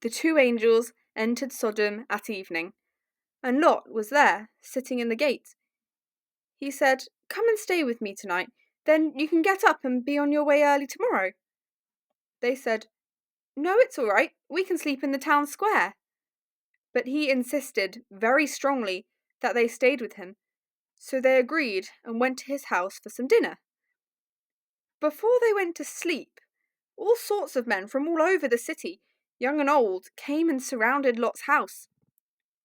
the two angels entered Sodom at evening, and Lot was there, sitting in the gate. He said, "Come and stay with me tonight, then you can get up and be on your way early tomorrow." They said, "No, it's all right, we can sleep in the town square." But he insisted very strongly that they stayed with him, so they agreed and went to his house for some dinner. Before they went to sleep, all sorts of men from all over the city, young and old, came and surrounded Lot's house.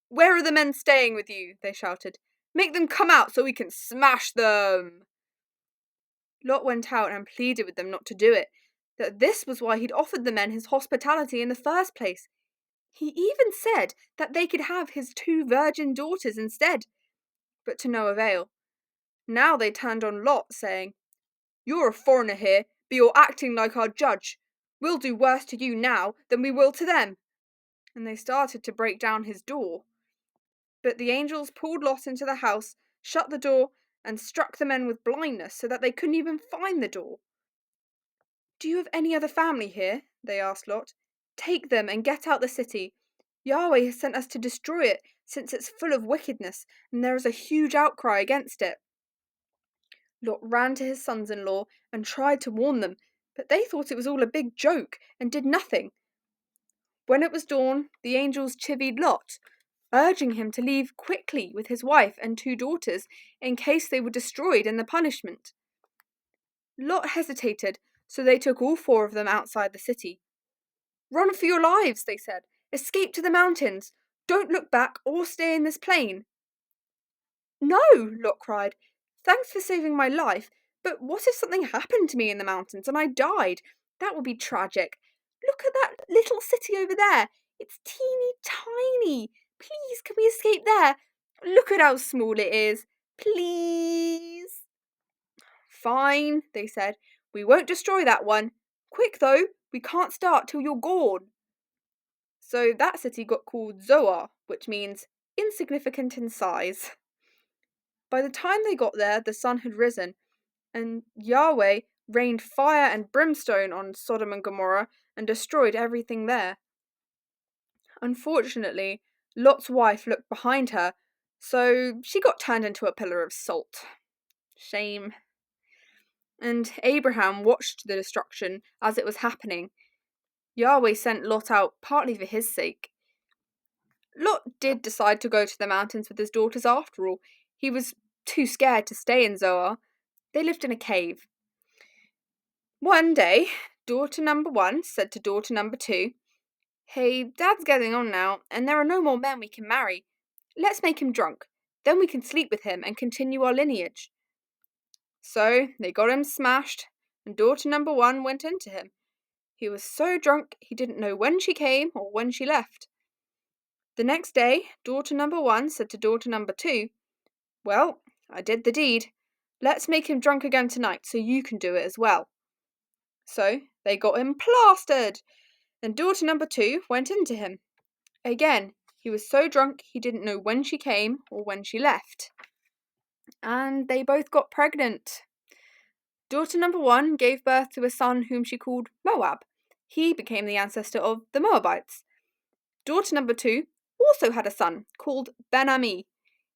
"Where are the men staying with you?" they shouted. "Make them come out so we can smash them." Lot went out and pleaded with them not to do it, that this was why he'd offered the men his hospitality in the first place. He even said that they could have his 2 virgin daughters instead, but to no avail. Now they turned on Lot, saying, "You're a foreigner here, but you're acting like our judge. We'll do worse to you now than we will to them." And they started to break down his door. But the angels pulled Lot into the house, shut the door, and struck the men with blindness so that they couldn't even find the door. "Do you have any other family here?" they asked Lot. "Take them and get out the city. Yahweh has sent us to destroy it, since it's full of wickedness, and there is a huge outcry against it." Lot ran to his sons-in-law and tried to warn them, but they thought it was all a big joke and did nothing. When it was dawn, the angels chivied Lot, urging him to leave quickly with his wife and 2 daughters in case they were destroyed in the punishment. Lot hesitated, so they took all 4 of them outside the city. "Run for your lives," they said. "Escape to the mountains. Don't look back or stay in this plain." "No," Lot cried. "Thanks for saving my life, but what if something happened to me in the mountains and I died? That would be tragic. Look at that little city over there. It's teeny tiny. Please, can we escape there? Look at how small it is. Please." "Fine," they said. "We won't destroy that one. Quick though, we can't start till you're gone." So that city got called Zoar, which means insignificant in size. By the time they got there, the sun had risen, and Yahweh rained fire and brimstone on Sodom and Gomorrah and destroyed everything there. Unfortunately, Lot's wife looked behind her, so she got turned into a pillar of salt. Shame. And Abraham watched the destruction as it was happening. Yahweh sent Lot out partly for his sake. Lot did decide to go to the mountains with his daughters after all. He was too scared to stay in Zoar. They lived in a cave. One day, daughter number 1 said to daughter number 2, "Hey, Dad's getting on now, and there are no more men we can marry. Let's make him drunk. Then we can sleep with him and continue our lineage." So they got him smashed, and daughter number 1 went into him. He was so drunk he didn't know when she came or when she left. The next day, daughter number 1 said to daughter number 2, "Well, I did the deed. Let's make him drunk again tonight so you can do it as well." So they got him plastered. Then daughter number 2 went into him. Again, he was so drunk he didn't know when she came or when she left. And they both got pregnant. Daughter number 1 gave birth to a son whom she called Moab. He became the ancestor of the Moabites. Daughter number 2 also had a son called Ben-Ami.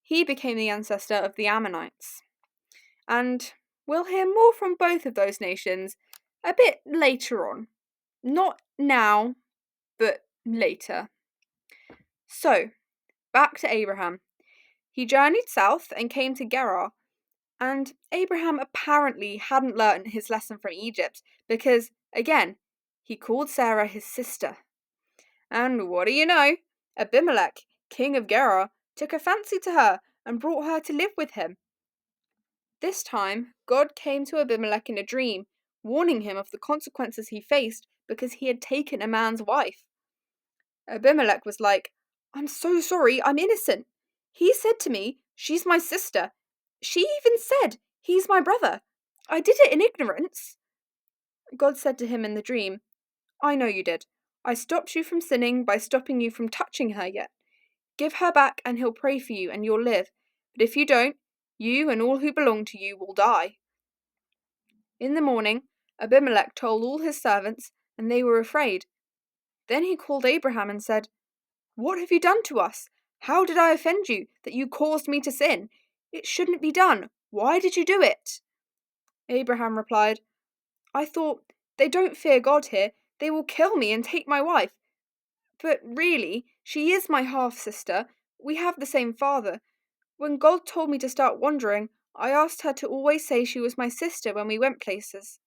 He became the ancestor of the Ammonites. And we'll hear more from both of those nations a bit later on. Not now, but later. So, back to Abraham. He journeyed south and came to Gerar. And Abraham apparently hadn't learnt his lesson from Egypt because, again, he called Sarah his sister. And what do you know? Abimelech, king of Gerar, took a fancy to her and brought her to live with him. This time, God came to Abimelech in a dream, warning him of the consequences he faced because he had taken a man's wife. Abimelech was like, "I'm so sorry, I'm innocent. He said to me, 'She's my sister.' She even said, 'He's my brother.' I did it in ignorance." God said to him in the dream, "I know you did. I stopped you from sinning by stopping you from touching her yet. Give her back and he'll pray for you and you'll live. But if you don't, you and all who belong to you will die." In the morning, Abimelech told all his servants, and they were afraid. Then he called Abraham and said, "What have you done to us? How did I offend you that you caused me to sin? It shouldn't be done. Why did you do it?" Abraham replied, "I thought, they don't fear God here. They will kill me and take my wife. But really, she is my half-sister. We have the same father. When God told me to start wandering, I asked her to always say she was my sister when we went places."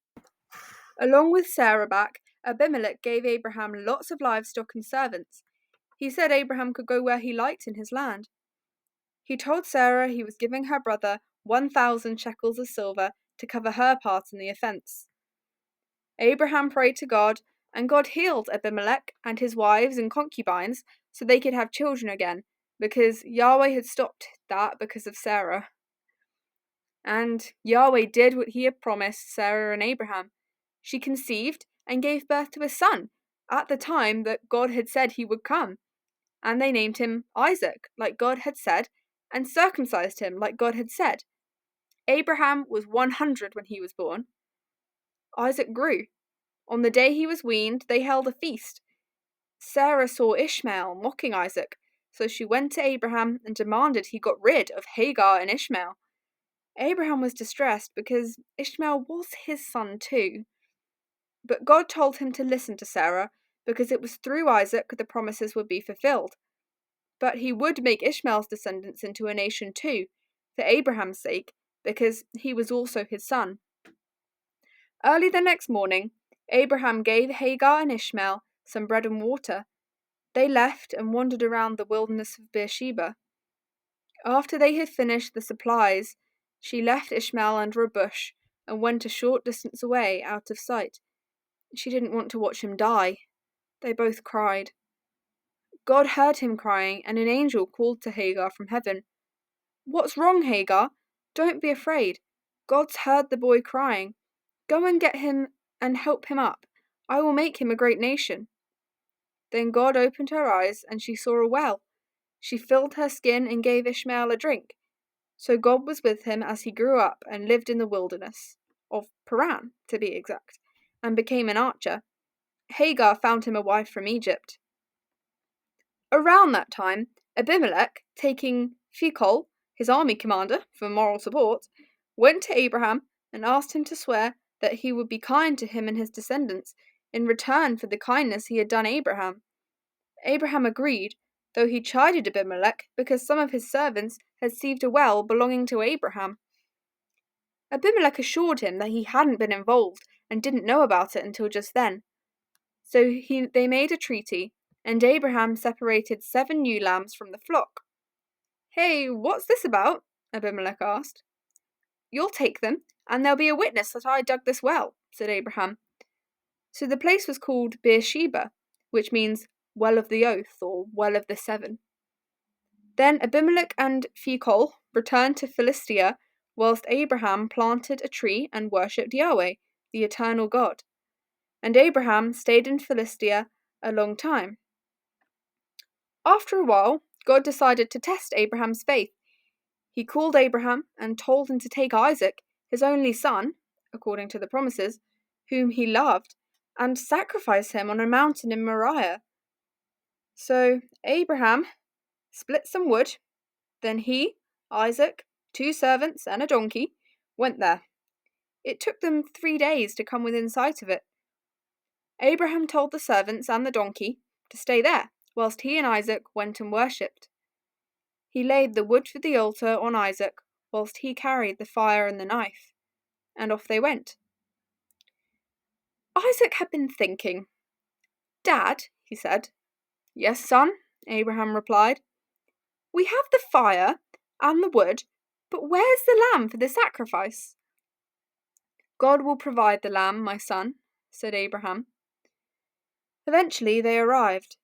Along with Sarah back, Abimelech gave Abraham lots of livestock and servants. He said Abraham could go where he liked in his land. He told Sarah he was giving her brother 1,000 shekels of silver to cover her part in the offence. Abraham prayed to God, and God healed Abimelech and his wives and concubines so they could have children again, because Yahweh had stopped that because of Sarah. And Yahweh did what he had promised Sarah and Abraham. She conceived and gave birth to a son at the time that God had said he would come. And they named him Isaac, like God had said, and circumcised him, like God had said. Abraham was 100 when he was born. Isaac grew. On the day he was weaned, they held a feast. Sarah saw Ishmael mocking Isaac, so she went to Abraham and demanded he got rid of Hagar and Ishmael. Abraham was distressed because Ishmael was his son too. But God told him to listen to Sarah, because it was through Isaac the promises would be fulfilled. But he would make Ishmael's descendants into a nation too, for Abraham's sake, because he was also his son. Early the next morning, Abraham gave Hagar and Ishmael some bread and water. They left and wandered around the wilderness of Beersheba. After they had finished the supplies, she left Ishmael under a bush and went a short distance away out of sight. She didn't want to watch him die. They both cried. God heard him crying, and an angel called to Hagar from heaven. "What's wrong, Hagar? Don't be afraid. God's heard the boy crying. Go and get him and help him up. I will make him a great nation." Then God opened her eyes, and she saw a well. She filled her skin and gave Ishmael a drink. So God was with him as he grew up and lived in the wilderness, of Paran, to be exact, and became an archer. Hagar found him a wife from Egypt. Around that time, Abimelech, taking Phicol, his army commander, for moral support, went to Abraham and asked him to swear that he would be kind to him and his descendants in return for the kindness he had done Abraham. Abraham agreed, though he chided Abimelech because some of his servants had sieved a well belonging to Abraham. Abimelech assured him that he hadn't been involved and didn't know about it until just then. So they made a treaty, and Abraham separated 7 ewe lambs from the flock. "Hey, what's this about?" Abimelech asked. "You'll take them, and there'll be a witness that I dug this well," said Abraham. So the place was called Beersheba, which means well of the oath, or well of the 7. Then Abimelech and Phicol returned to Philistia, whilst Abraham planted a tree and worshipped Yahweh, the eternal God. And Abraham stayed in Philistia a long time. After a while, God decided to test Abraham's faith. He called Abraham and told him to take Isaac, his only son, according to the promises, whom he loved, and sacrifice him on a mountain in Moriah. So Abraham split some wood. Then he, Isaac, 2 servants, and a donkey went there. It took them 3 days to come within sight of it. Abraham told the servants and the donkey to stay there, whilst he and Isaac went and worshipped. He laid the wood for the altar on Isaac, whilst he carried the fire and the knife, and off they went. Isaac had been thinking. "Dad," he said. "Yes, son," Abraham replied. "We have the fire and the wood, but where's the lamb for the sacrifice?" "God will provide the lamb, my son," said Abraham. Eventually they arrived.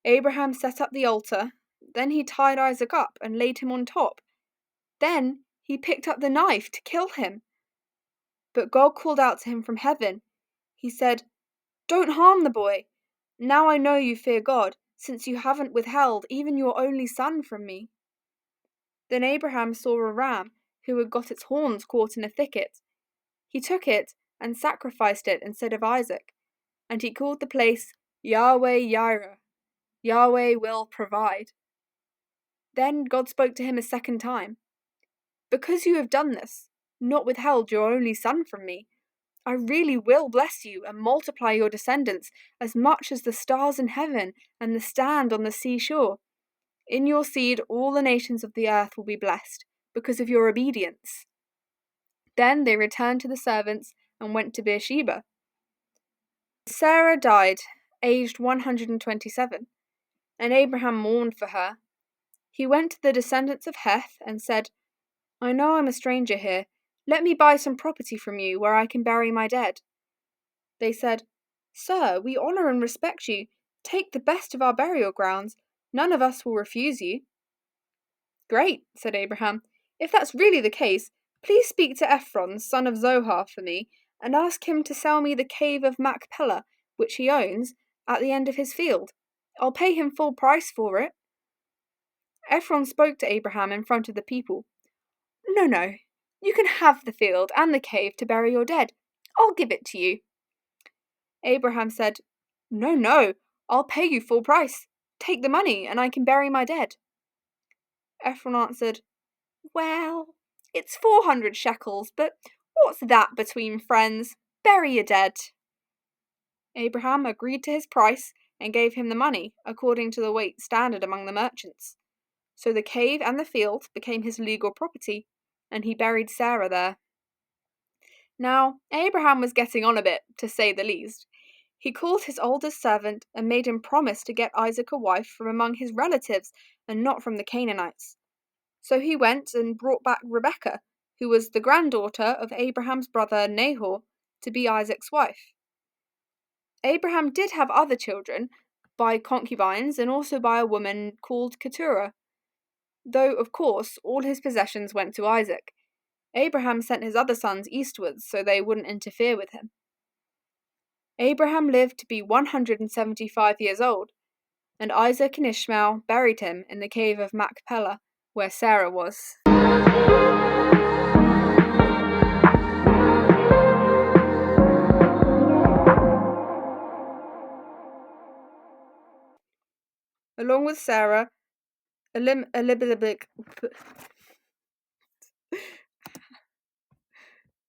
Abraham set up the altar, then he tied Isaac up and laid him on top. Then he picked up the knife to kill him. But God called out to him from heaven. He said, "Don't harm the boy. Now I know you fear God, since you haven't withheld even your only son from me." Then Abraham saw a ram who had got its horns caught in a thicket. He took it and sacrificed it instead of Isaac, and he called the place Yahweh Yireh, Yahweh will provide. Then God spoke to him a second time. Because you have done this, not withheld your only son from me, I really will bless you and multiply your descendants as much as the stars in heaven and the sand on the seashore. In your seed all the nations of the earth will be blessed, because of your obedience. Then they returned to the servants and went to Beersheba. Sarah died, aged 127, and Abraham mourned for her. He went to the descendants of Heth and said, I know I'm a stranger here. Let me buy some property from you where I can bury my dead. They said, Sir, we honour and respect you. Take the best of our burial grounds. None of us will refuse you. Great, said Abraham. If that's really the case, please speak to Ephron, son of Zohar, for me, and ask him to sell me the cave of Machpelah, which he owns, at the end of his field. I'll pay him full price for it. Ephron spoke to Abraham in front of the people. No, you can have the field and the cave to bury your dead. I'll give it to you. Abraham said, No, I'll pay you full price. Take the money, and I can bury my dead. Ephron answered, Well, it's 400 shekels, but what's that between friends? Bury your dead. Abraham agreed to his price and gave him the money, according to the weight standard among the merchants. So the cave and the field became his legal property, and he buried Sarah there. Now, Abraham was getting on a bit, to say the least. He called his oldest servant and made him promise to get Isaac a wife from among his relatives and not from the Canaanites. So he went and brought back Rebekah, who was the granddaughter of Abraham's brother Nahor, to be Isaac's wife. Abraham did have other children, by concubines and also by a woman called Keturah, though, of course, all his possessions went to Isaac. Abraham sent his other sons eastwards so they wouldn't interfere with him. Abraham lived to be 175 years old, and Isaac and Ishmael buried him in the cave of Machpelah, where Sarah was. Along with Sarah, Elimelech